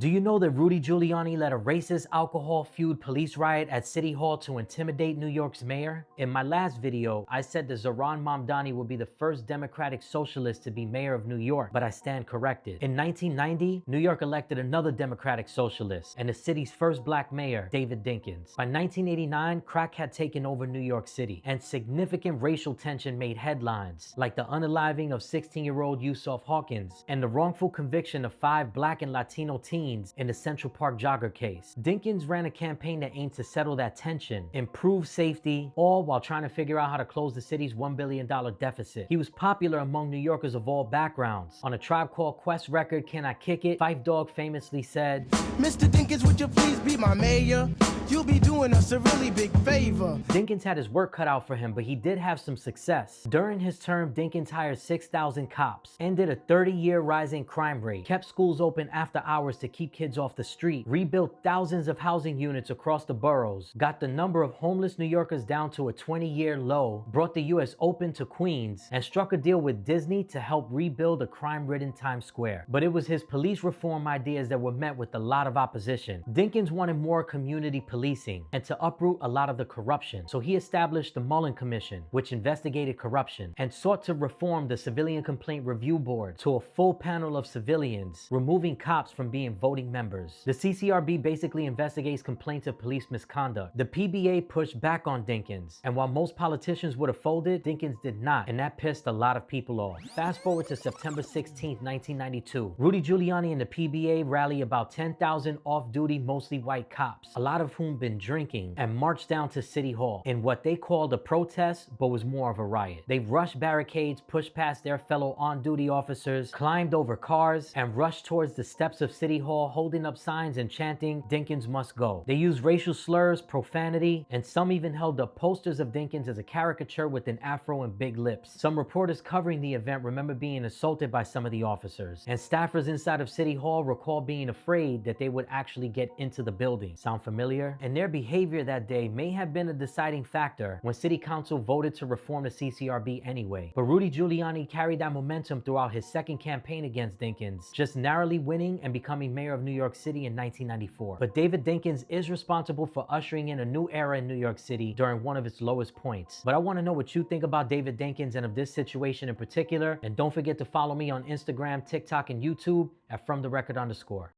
Do you know that Rudy Giuliani led a racist alcohol-fueled police riot at City Hall to intimidate New York's mayor? In my last video, I said that Zohran Mamdani would be the first Democratic socialist to be mayor of New York, but I stand corrected. In 1990, New York elected another Democratic socialist and the city's first black mayor, David Dinkins. By 1989, crack had taken over New York City, and significant racial tension made headlines, like the unaliving of 16-year-old Yusuf Hawkins and the wrongful conviction of 5 black and Latino teens in the Central Park jogger case. Dinkins ran a campaign that aimed to settle that tension, improve safety, all while trying to figure out how to close the city's $1 billion deficit. He was popular among New Yorkers of all backgrounds. On A Tribe Called Quest record, Can I Kick It?, Phife Dawg famously said, "Mr. Dinkins, would you please be my mayor? You'll be doing us a really big favor." Dinkins had his work cut out for him, but he did have some success. During his term, Dinkins hired 6,000 cops, ended a 30-year rising crime rate, kept schools open after hours to keep kids off the street, rebuilt thousands of housing units across the boroughs, got the number of homeless New Yorkers down to a 20-year low, brought the U.S. Open to Queens, and struck a deal with Disney to help rebuild a crime-ridden Times Square. But it was his police reform ideas that were met with a lot of opposition. Dinkins wanted more community policing and to uproot a lot of the corruption, so he established the Mullen Commission, which investigated corruption, and sought to reform the Civilian Complaint Review Board to a full panel of civilians, removing cops from being voting members. The CCRB basically investigates complaints of police misconduct. The PBA pushed back on Dinkins, and while most politicians would have folded, Dinkins did not, and that pissed a lot of people off. Fast forward to September 16, 1992. Rudy Giuliani and the PBA rally about 10,000 off-duty, mostly white cops, a lot of whom been drinking, and marched down to City Hall in what they called a protest, but was more of a riot. They rushed barricades, pushed past their fellow on-duty officers, climbed over cars, and rushed towards the steps of City Hall, holding up signs and chanting, "Dinkins must go." They used racial slurs, profanity, and some even held up posters of Dinkins as a caricature with an afro and big lips. Some reporters covering the event remember being assaulted by some of the officers, and staffers inside of City Hall recall being afraid that they would actually get into the building. Sound familiar? And their behavior that day may have been a deciding factor when City Council voted to reform the CCRB anyway. But Rudy Giuliani carried that momentum throughout his second campaign against Dinkins, just narrowly winning and becoming mayor of New York City in 1994. But David Dinkins is responsible for ushering in a new era in New York City during one of its lowest points. But I want to know what you think about David Dinkins and of this situation in particular, and don't forget to follow me on Instagram, TikTok, and YouTube at FromTheRecord_.